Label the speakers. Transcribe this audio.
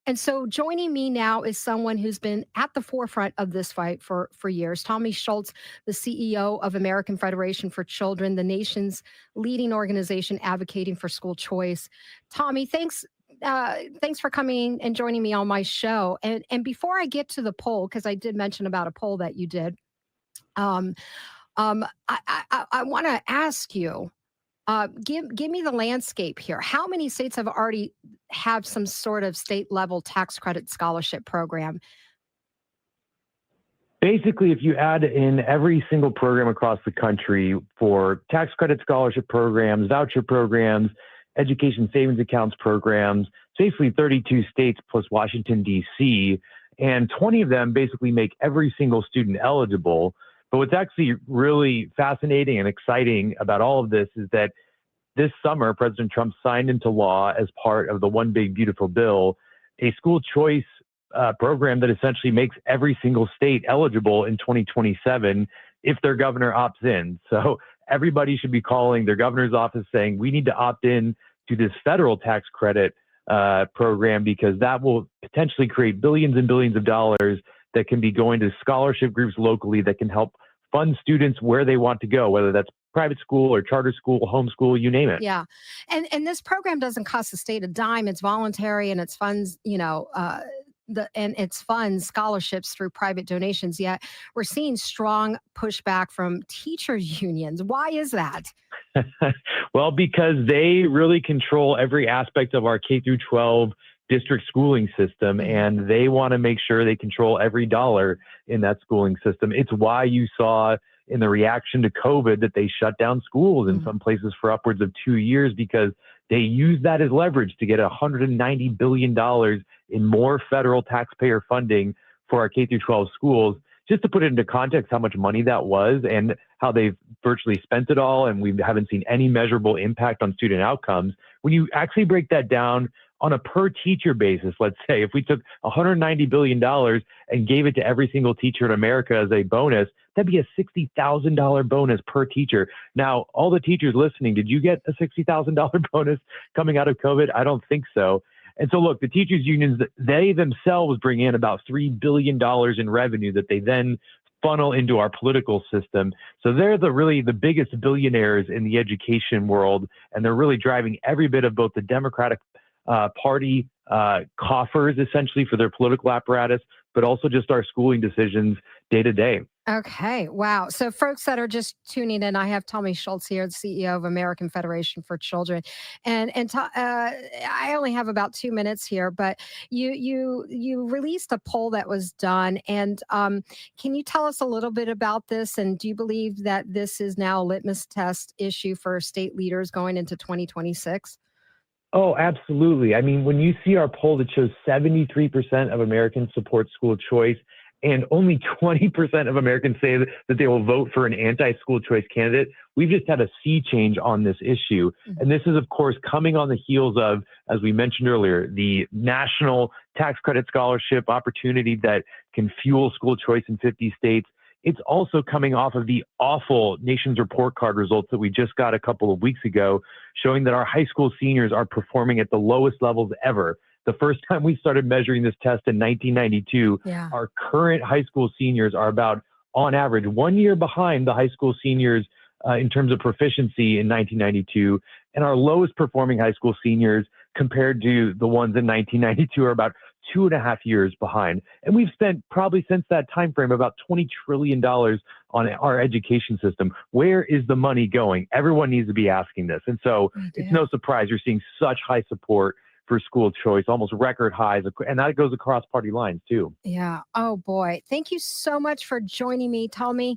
Speaker 1: And so joining me now is someone who's been at the forefront of this fight for years. Tommy Schultz, the CEO of American Federation for Children, the nation's leading organization advocating for school choice. Tommy, thanks for coming and joining me on my show. And before I get to the poll, because I did mention about a poll that you did, um, I want to ask you, give me the landscape here. How many states have already have some sort of state level tax credit scholarship program?
Speaker 2: Basically, if you add in every single program across the country for tax credit scholarship programs, voucher programs, education savings accounts programs, basically 32 states plus Washington, D.C., and 20 of them basically make every single student eligible. But what's actually really fascinating and exciting about all of this is that this summer, President Trump signed into law as part of the One Big Beautiful Bill, a school choice program that essentially makes every single state eligible in 2027 if their governor opts in. So everybody should be calling their governor's office saying, we need to opt in to this federal tax credit program, because that will potentially create billions and billions of dollars that can be going to scholarship groups locally that can help fund students where they want to go, whether that's private school or charter school, homeschool, you name it.
Speaker 1: Yeah. And this program doesn't cost the state a dime. It's voluntary and it's funds, it's funds scholarships through private donations. Yet we're seeing strong pushback from teachers unions. Why is that?
Speaker 2: Well, because they really control every aspect of our K through 12 district schooling system, and they want to make sure they control every dollar in that schooling system. It's why you saw in the reaction to COVID that they shut down schools in some places for upwards of 2 years, because they use that as leverage to get $190 billion in more federal taxpayer funding for our K through 12 schools. Just to put it into context how much money that was and how they've virtually spent it all, and we haven't seen any measurable impact on student outcomes. When you actually break that down on a per teacher basis, let's say if we took $190 billion and gave it to every single teacher in America as a bonus, that'd be a $60,000 bonus per teacher. Now, all the teachers listening, did you get a $60,000 bonus coming out of COVID? I don't think so. And so look, the teachers unions, they themselves bring in about $3 billion in revenue that they then funnel into our political system. So they're really the biggest billionaires in the education world, and they're really driving every bit of both the Democratic Party coffers essentially for their political apparatus, but also just our schooling decisions day to day.
Speaker 1: Okay. Wow. So folks that are just tuning in, I have Tommy Schultz here, the CEO of American Federation for Children. I only have about 2 minutes here, but you released a poll that was done. And can you tell us a little bit about this? And do you believe that this is now a litmus test issue for state leaders going into 2026?
Speaker 2: Oh, absolutely. I mean, when you see our poll that shows 73% of Americans support school choice, and only 20% of Americans say that they will vote for an anti-school choice candidate, we've just had a sea change on this issue. And this is, of course, coming on the heels of, as we mentioned earlier, the national tax credit scholarship opportunity that can fuel school choice in 50 states. It's also coming off of the awful Nation's Report Card results that we just got a couple of weeks ago, showing that our high school seniors are performing at the lowest levels ever. The first time we started measuring this test in 1992, our current high school seniors are about, on average, 1 year behind the high school seniors in terms of proficiency in 1992. And our lowest performing high school seniors compared to the ones in 1992 are about 2.5 years behind. And we've spent probably since that time frame about $20 trillion on our education system. Where is the money going? Everyone needs to be asking this. And so it's no surprise you're seeing such high support for school choice, almost record highs. And that goes across party lines too.
Speaker 1: Yeah. Oh boy. Thank you so much for joining me, Tommy.